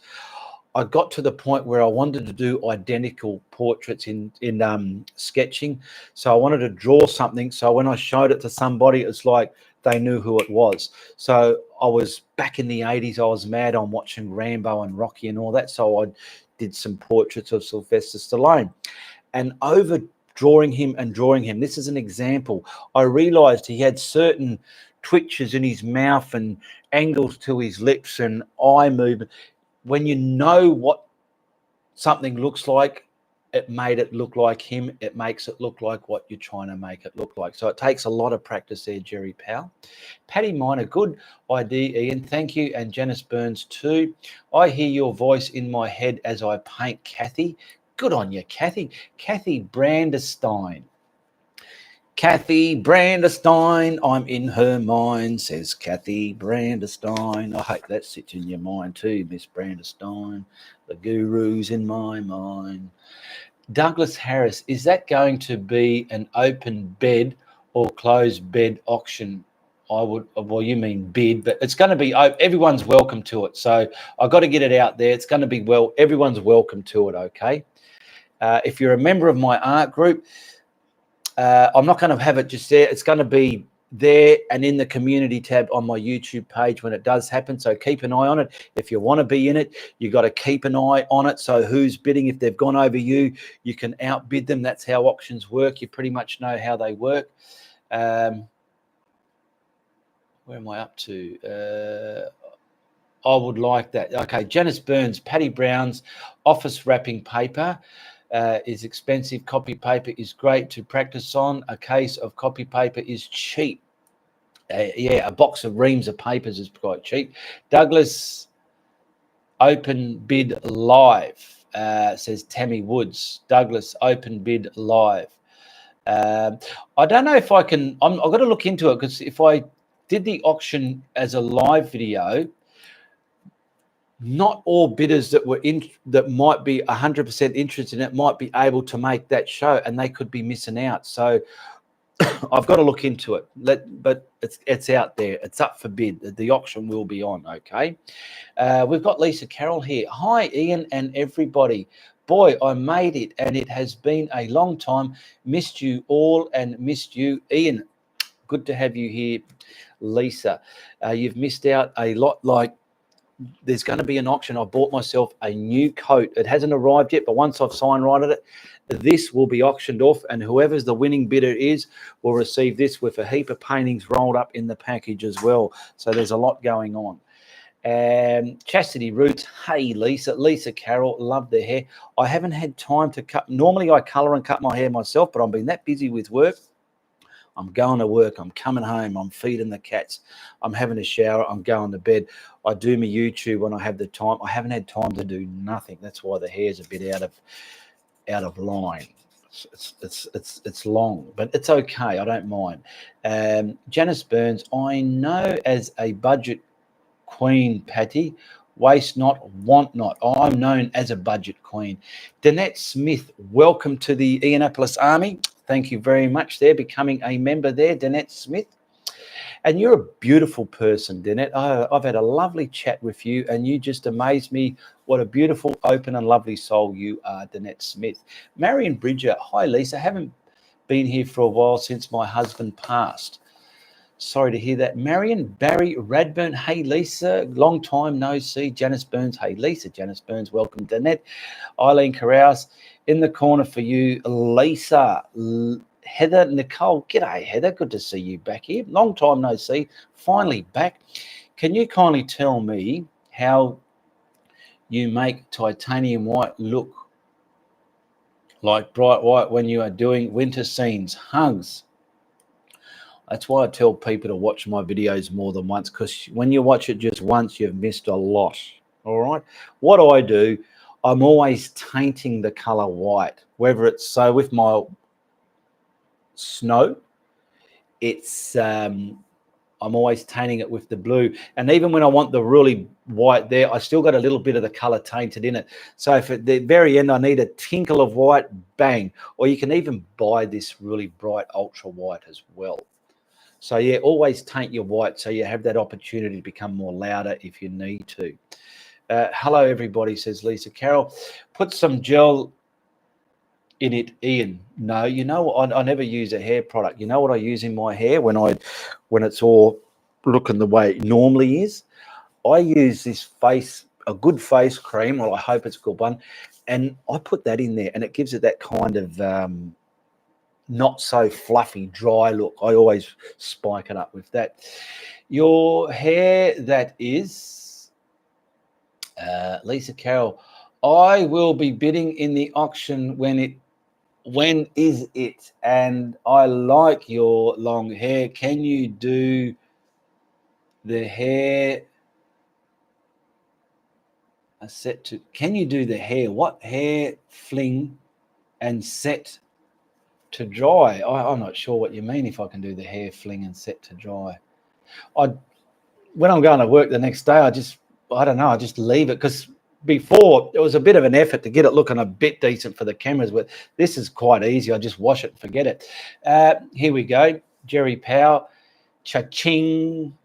I got to the point where I wanted to do identical portraits in sketching. So I wanted to draw something. So when I showed it to somebody, it's like they knew who it was. So I was back in the 80s, I was mad on watching Rambo and Rocky and all that. So I did some portraits of Sylvester Stallone. And over drawing him, this is an example, I realized he had certain twitches in his mouth and angles to his lips and eye movement. When you know what something looks like, it made it look like him. It makes it look like what you're trying to make it look like. So it takes a lot of practice there, Jerry Powell. Patty Miner, good idea, Ian. Thank you. And Janice Burns too. I hear your voice in my head as I paint Kathy. Good on you, Kathy. Kathy Brandestein. Kathy Brandestein, I'm in her mind, says Kathy Brandestein. I hope that sits in your mind too, Miss Brandestein. The guru's in my mind. Douglas Harris, is that going to be an open bed or closed bed auction? Well, you mean bid, but it's going to be, everyone's welcome to it. So I've got to get it out there. It's going to be, everyone's welcome to it, okay? If you're a member of my art group, I'm not going to have it just there. It's going to be there and in the community tab on my YouTube page when it does happen. So keep an eye on it. If you want to be in it, you got to keep an eye on it. So who's bidding? If they've gone over you, you can outbid them. That's how auctions work. You pretty much know how they work. Where am I up to? I would like that. Okay, Janice Burns, Patty Brown's office wrapping paper is expensive. Copy paper is great to practice on. A case of copy paper is cheap. Yeah, a box of reams of papers is quite cheap. Douglas, open bid live, says Tammy Woods. Douglas, open bid live. I don't know if I can, I've got to look into it, because if I did the auction as a live video, not all bidders that were in that might be 100% interested in it might be able to make that show, and they could be missing out. So I've got to look into it. But it's out there. It's up for bid. The auction will be on. Okay. We've got Lisa Carroll here. Hi, Ian and everybody. Boy, I made it, and it has been a long time. Missed you all and missed you, Ian. Good to have you here, Lisa. You've missed out a lot. Like, there's going to be an auction. I bought myself a new coat. It hasn't arrived yet, but once I've signed right at it, this will be auctioned off, and whoever's the winning bidder is will receive this with a heap of paintings rolled up in the package as well. So there's a lot going on. And Chastity Roots, hey Lisa Carroll, love the hair. I haven't had time to cut. Normally I colour and cut my hair myself, but I've been that busy with work. I'm going to work, I'm coming home, I'm feeding the cats, I'm having a shower, I'm going to bed. I do my YouTube when I have the time. I haven't had time to do nothing. That's why the hair's a bit out of line. It's long, but it's okay. I don't mind. Janice Burns, I know as a budget queen, Patty, waste not, want not. I'm known as a budget queen. Danette Smith, welcome to the Ianapolis Army. Thank you very much there, becoming a member there, Danette Smith. And you're a beautiful person, Danette. I've had a lovely chat with you, and you just amaze me. What a beautiful, open and lovely soul you are, Danette Smith. Marion Bridger, hi, Lisa. Haven't been here for a while since my husband passed. Sorry to hear that. Marion, Barry Radburn, hey, Lisa. Long time no see. Janice Burns, hey, Lisa. Janice Burns, welcome, Danette. Eileen Carouse, in the corner for you, Lisa. Heather Nicole, g'day Heather, good to see you back here. Long time no see, finally back. Can you kindly tell me how you make titanium white look like bright white when you are doing winter scenes? Hugs. That's why I tell people to watch my videos more than once, because when you watch it just once, you've missed a lot. All right. What I do, I'm always tainting the color white, whether it's so with my snow, it's I'm always tainting it with the blue. And even when I want the really white there, I still got a little bit of the color tainted in it. So if at the very end I need a tinkle of white, bang. Or you can even buy this really bright ultra white as well. So yeah, always taint your white so you have that opportunity to become more louder if you need to. Hello everybody, says Lisa Carroll. Put some gel in it, Ian? No, you know what? I never use a hair product. You know what I use in my hair when it's all looking the way it normally is? I use a good face cream, or I hope it's a good one, and I put that in there, and it gives it that kind of not so fluffy, dry look. I always spike it up with that. Your hair, that is Lisa Carroll. I will be bidding in the auction when is it? And I like your long hair. Can you do the hair can you do the hair? What hair fling and set to dry? I'm not sure what you mean if I can do the hair fling and set to dry. When I'm going to work the next day, I don't know, I just leave it, because before it was a bit of an effort to get it looking a bit decent for the cameras, but this is quite easy. I just wash it and forget it. Here we go. Jerry Powell, cha-ching,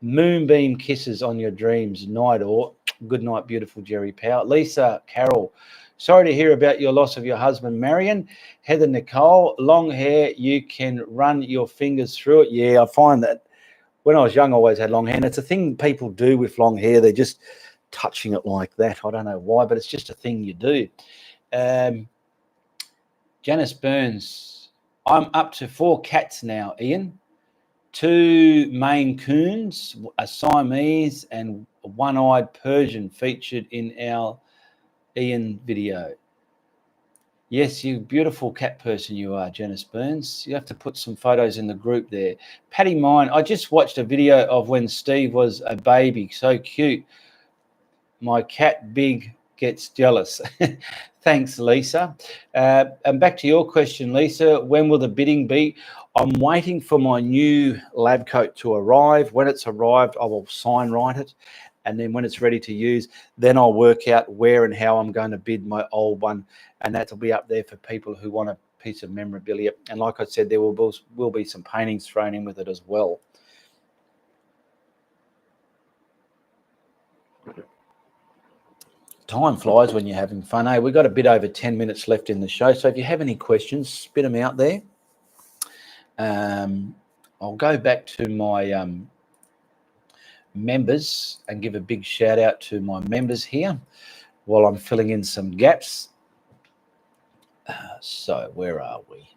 moonbeam kisses on your dreams, night or good night, beautiful Jerry Powell. Lisa Carroll, sorry to hear about your loss of your husband, Marion. Heather Nicole, long hair, you can run your fingers through it. Yeah, I find that when I was young, I always had long hair. And it's a thing people do with long hair. They're just touching it like that. I don't know why, but it's just a thing you do. Janice Burns, I'm up to 4 cats now, Ian. 2 Maine Coons, a Siamese, and a one-eyed Persian featured in our Ian video. Yes, you beautiful cat person you are, Janice Burns. You have to put some photos in the group there. Patty Mine, I just watched a video of when Steve was a baby. So cute. My cat Big gets jealous. Thanks, Lisa. And back to your question, Lisa, when will the bidding be? I'm waiting for my new lab coat to arrive. When it's arrived, I will sign write it. And then when it's ready to use, then I'll work out where and how I'm going to bid my old one. And that'll be up there for people who want a piece of memorabilia. And like I said, there will be some paintings thrown in with it as well. Time flies when you're having fun, eh? We've got a bit over 10 minutes left in the show. So if you have any questions, spit them out there. I'll go back to my members and give a big shout out to my members here while I'm filling in some gaps. So where are we?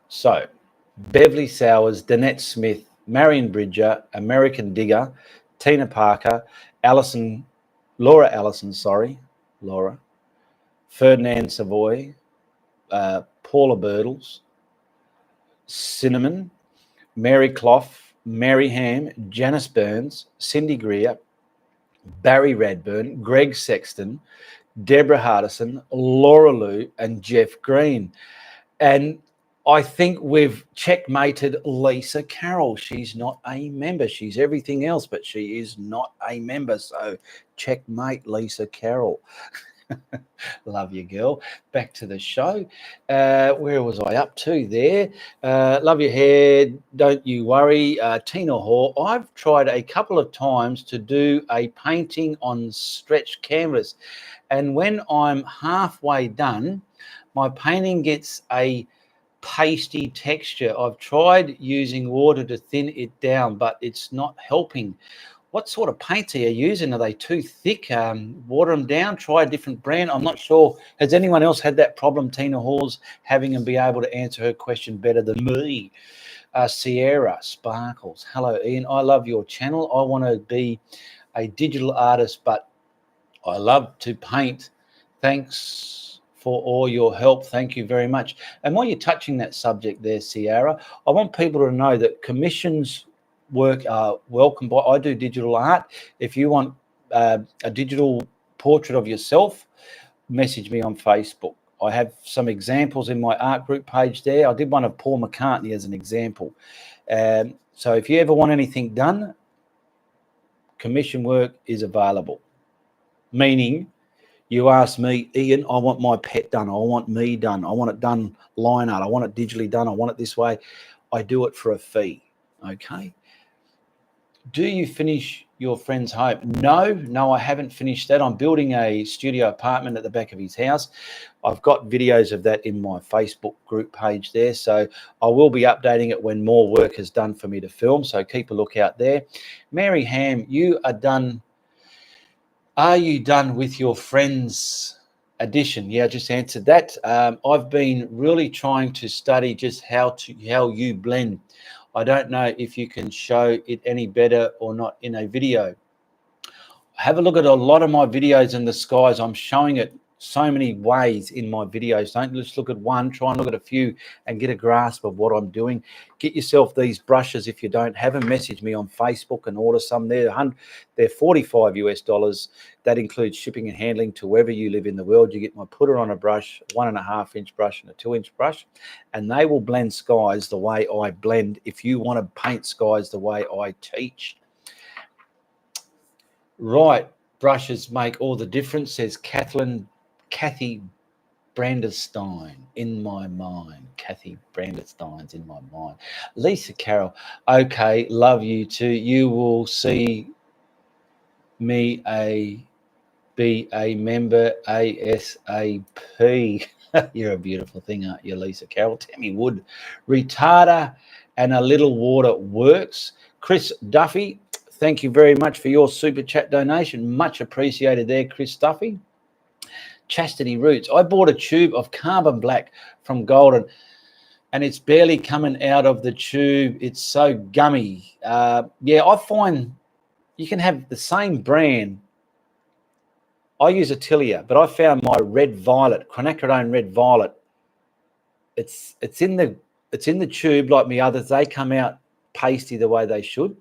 So Beverly Sowers, Danette Smith, Marion Bridger, American Digger, Tina Parker, Laura Allison, Ferdinand Savoy, Paula Birdles, Cinnamon, Mary Clough, Mary Ham, Janice Burns, Cindy Greer, Barry Radburn, Greg Sexton, Deborah Hardison, Laura Lou, and Jeff Green. And I think we've checkmated Lisa Carroll. She's not a member. She's everything else, but she is not a member. So checkmate Lisa Carroll. Love you, girl. Back to the show. Where was I up to there? Love your hair. Don't you worry. Tina Hall. I've tried a couple of times to do a painting on stretched canvas. And when I'm halfway done, my painting gets a pasty texture. I've tried using water to thin it down, but it's not helping. What sort of paints are you using? Are they too thick? Water them down, try a different brand. I'm not sure. Has anyone else had that problem? Tina Hall's having and be able to answer her question better than me. Sierra Sparkles. Hello, Ian. I love your channel. I want to be a digital artist, but I love to paint. Thanks for all your help. Thank you very much. And while you're touching that subject there, Sierra, I want people to know that commissions work are welcome. I do digital art. If you want a digital portrait of yourself, message me on Facebook. I have some examples in my art group page there. I did one of Paul McCartney as an example. So if you ever want anything done, commission work is available. Meaning, you ask me, Ian, I want my pet done. I want me done. I want it done line art. I want it digitally done. I want it this way. I do it for a fee. Okay. Do you finish your friend's home. No, I haven't finished that. I'm building a studio apartment at the back of his house. I've got videos of that in my Facebook group page there. So I will be updating it when more work is done for me to film. So keep a look out there. Mary Ham, you are done. Are you done with your friend's addition? Yeah, I just answered that. I've been really trying to study just how you blend. I don't know if you can show it any better or not in a video. Have a look at a lot of my videos in the skies. I'm showing it so many ways in my videos. Don't just look at one, try and look at a few and get a grasp of what I'm doing. Get yourself these brushes if you don't have them. Message me on Facebook and order some. They're $45 US. That includes shipping and handling to wherever you live in the world. You get my putter on a brush, 1.5 inch brush and a 2-inch brush, and they will blend skies the way I blend if you want to paint skies the way I teach. Right, brushes make all the difference, says Kathy Branderstein, in my mind. Kathy Branderstein's in my mind. Lisa Carroll, okay, love you too. You will see me be a member ASAP. You're a beautiful thing, aren't you, Lisa Carroll? Tammy Wood, retarder and a little water works. Chris Duffy, thank you very much for your super chat donation. Much appreciated there, Chris Duffy. Chastity Roots. I bought a tube of carbon black from Golden and it's barely coming out of the tube. It's so gummy. Yeah, I find you can have the same brand. I use Atelier, but I found my red violet, quinacridone red violet. It's in the tube like my others. They come out pasty the way they should,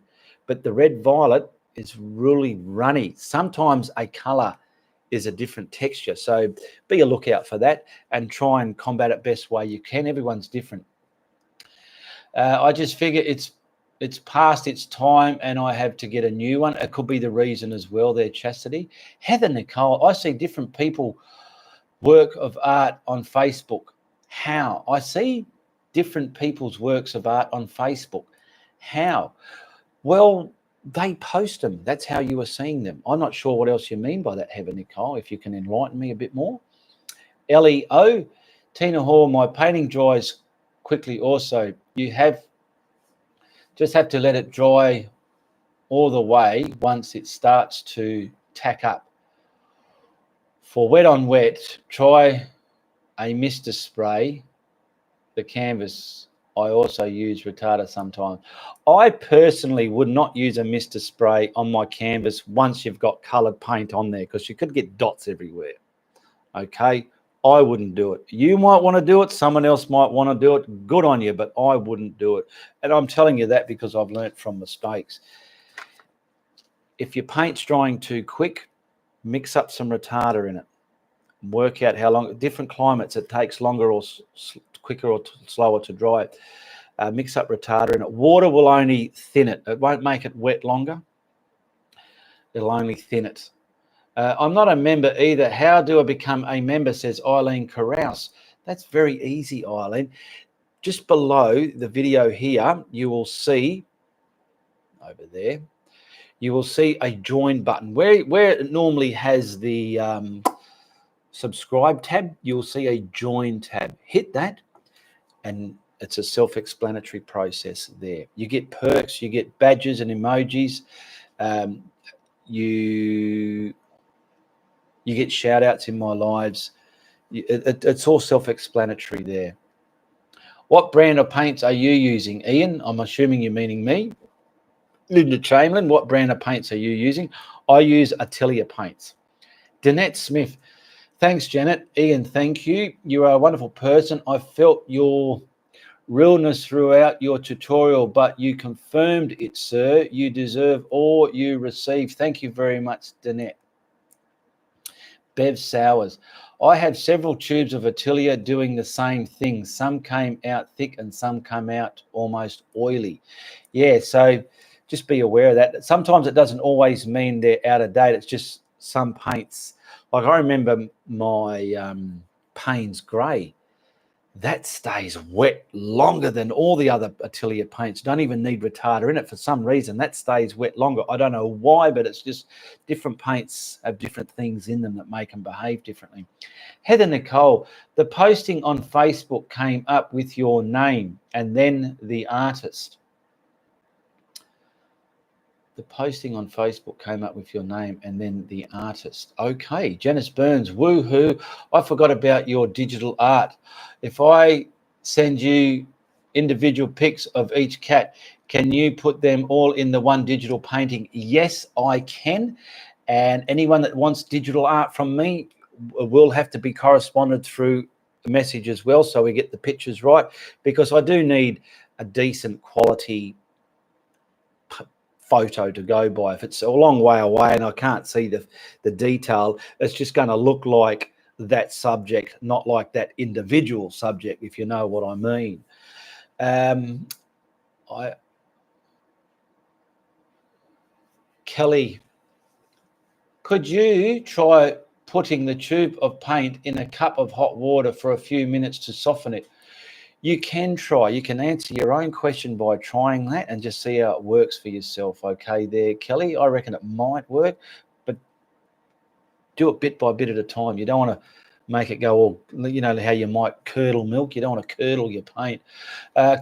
but the red violet is really runny. Sometimes a color is a different texture. So be a lookout for that and try and combat it best way you can. Everyone's different. I just figure it's past its time and I have to get a new one. It could be the reason as well there, Chastity. Heather Nicole, I see different people work of art on Facebook. How? I see different people's works of art on Facebook. How? Well, they post them. That's how you are seeing them. I'm not sure what else you mean by that, Heather Nicole, if you can enlighten me a bit more. Leo, Tina Hall, my painting dries quickly also. You just have to let it dry all the way once it starts to tack up. For wet on wet, try a mister spray. The canvas, I also use retarder sometimes. I personally would not use a mister spray on my canvas once you've got coloured paint on there because you could get dots everywhere. Okay, I wouldn't do it. You might want to do it. Someone else might want to do it. Good on you, but I wouldn't do it. And I'm telling you that because I've learnt from mistakes. If your paint's drying too quick, mix up some retarder in it. Work out how long. Different climates, it takes longer or quicker or slower to dry it. Mix up retarder in it. Water will only thin it. It won't make it wet longer. It'll only thin it. I'm not a member either. How do I become a member, says Eileen Carouse. That's very easy, Eileen. Just below the video here, you will see, over there, you will see a join button. Where it normally has the subscribe tab, you'll see a join tab. Hit that, and it's a self-explanatory process there. You get perks, you get badges and emojis. You get shout outs in my lives. It's all self-explanatory there. What brand of paints are you using, Ian? I'm assuming you're meaning me. Linda Chamberlain, what brand of paints are you using? I use Atelier paints. Danette Smith, thanks, Janet. Ian, thank you. You are a wonderful person. I felt your realness throughout your tutorial, but you confirmed it, sir. You deserve all you receive. Thank you very much, Danette. Bev Sowers, I have several tubes of Atelier doing the same thing. Some came out thick and some come out almost oily. Yeah, so just be aware of that. Sometimes it doesn't always mean they're out of date. It's just some paints. Like I remember my Payne's Grey. that stays wet longer than all the other Atelier paints. Don't even need retarder in it. For some reason, that stays wet longer. I don't know why, but it's just different paints have different things in them that make them behave differently. Heather Nicole, the posting on Facebook came up with your name and then the artist. The posting on Facebook came up with your name and then the artist. Okay, Janice Burns, woohoo. I forgot about your digital art. If I send you individual pics of each cat, can you put them all in the one digital painting? Yes, I can. And anyone that wants digital art from me will have to be corresponded through a message as well, so we get the pictures right, because I do need a decent quality photo to go by. If it's a long way away and I can't see the detail, it's just going to look like that subject, not like that individual subject, if you know what I mean. Kelly, could you try putting the tube of paint in a cup of hot water for a few minutes to soften it? You can try. You can answer your own question by trying that and just see how it works for yourself. Okay, there, Kelly. I reckon it might work, but do it bit by bit at a time. You don't want to make it go all, you know, how you might curdle milk. You don't want to curdle your paint.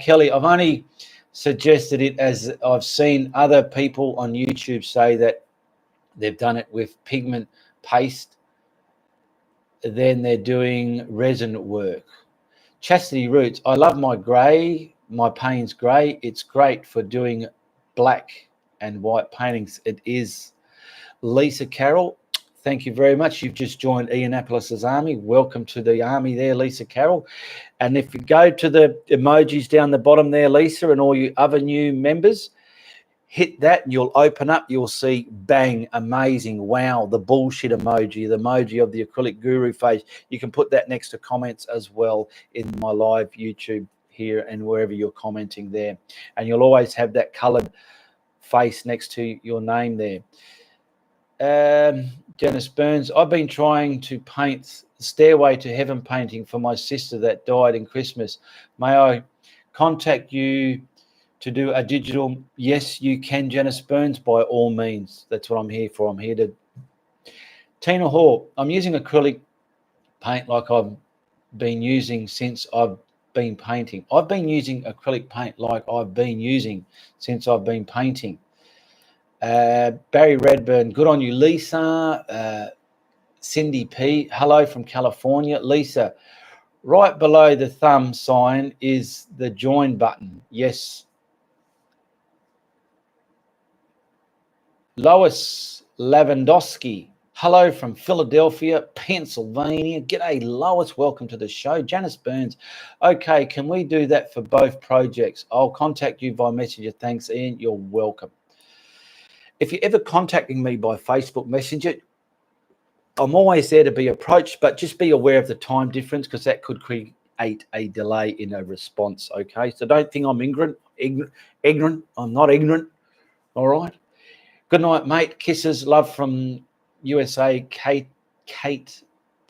Kelly, I've only suggested it as I've seen other people on YouTube say that they've done it with pigment paste, then they're doing resin work. Chastity Roots, I love my grey, my Payne's grey. It's great for doing black and white paintings. It is. Lisa Carroll, thank you very much. You've just joined Ianapolis' army. Welcome to the army there, Lisa Carroll. And if you go to the emojis down the bottom there, Lisa, and all you other new members, hit that and you'll open up, you'll see, bang, amazing, wow, the bullshit emoji, the emoji of the acrylic guru face. You can put that next to comments as well in my live YouTube here and wherever you're commenting there. And you'll always have that colored face next to your name there. Janice Burns, I've been trying to paint Stairway to Heaven painting for my sister that died in Christmas. May I contact you to do a digital? Yes, you can, Janice Burns, by all means. That's what I'm here for. I'm here to. Tina Hall, I'm using acrylic paint like I've been using since I've been painting. I've been using acrylic paint like I've been using since I've been painting. Barry Redburn, good on you. Lisa, Cindy P, hello from California. Lisa, right below the thumb sign is the join button. Yes. Lois Lavandowski, hello from Philadelphia, Pennsylvania. G'day, Lois. Welcome to the show. Janice Burns, okay, can we do that for both projects? I'll contact you by messenger. Thanks, Ian. You're welcome. If you're ever contacting me by Facebook Messenger, I'm always there to be approached, but just be aware of the time difference because that could create a delay in a response, okay? So don't think I'm ignorant. I'm not ignorant, all right? Good night, mate. Kisses, love from USA, Kate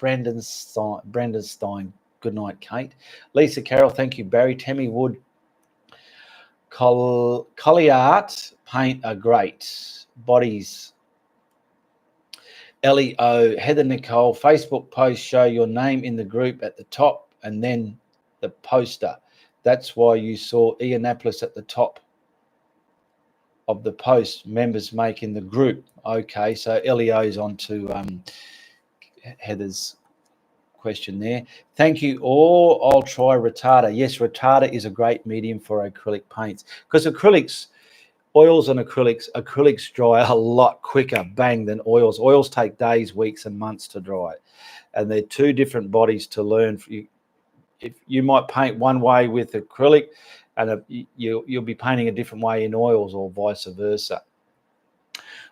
Brandenstein. Good night, Kate. Lisa Carroll, thank you, Barry. Tammy Wood, Colliart paint are great. Bodies. Ellie O, Heather Nicole, Facebook post show your name in the group at the top and then the poster. That's why you saw Ianapolis at the top of the post members make in the group. Okay, so Ellie O's on to Heather's question there. Thank you all. I'll try retarder. Yes, retarder is a great medium for acrylic paints because acrylics, oils and acrylics dry a lot quicker, bang, than oils. Oils take days, weeks, and months to dry. And they're two different bodies to learn. If you might paint one way with acrylic, and you'll be painting a different way in oils or vice versa.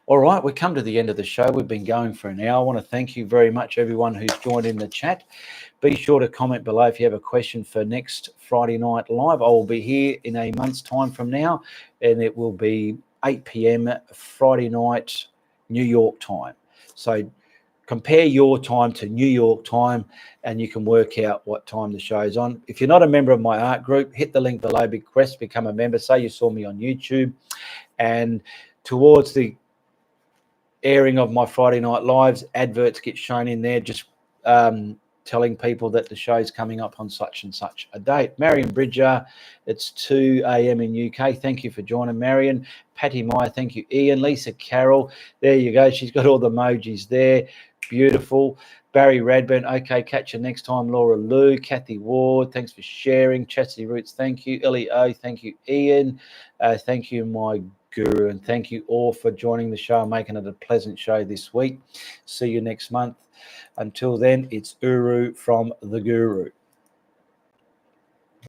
All right, we've come to the end of the show. We've been going for an hour. I want to thank you very much, everyone who's joined in the chat. Be sure to comment below if you have a question for next Friday night live. I will be here in a month's time from now, and it will be 8 p.m. Friday night, New York time. So compare your time to New York time, and you can work out what time the show's on. If you're not a member of my art group, hit the link below, Big Quest, become a member. Say you saw me on YouTube, and towards the airing of my Friday Night Lives, adverts get shown in there, just telling people that the show's coming up on such and such a date. Marion Bridger, it's 2 a.m. in UK. Thank you for joining, Marion. Patty Meyer, thank you. Ian, Lisa Carroll, there you go. She's got all the emojis there. Beautiful. Barry Radburn, okay, catch you next time. Laura Lou, Kathy Ward, thanks for sharing. Chastity Roots, thank you. Ellie O, thank you. Ian, thank you, my guru, and thank you all for joining the show and making it a pleasant show this week. See you next month. Until then, it's Uru from the Guru.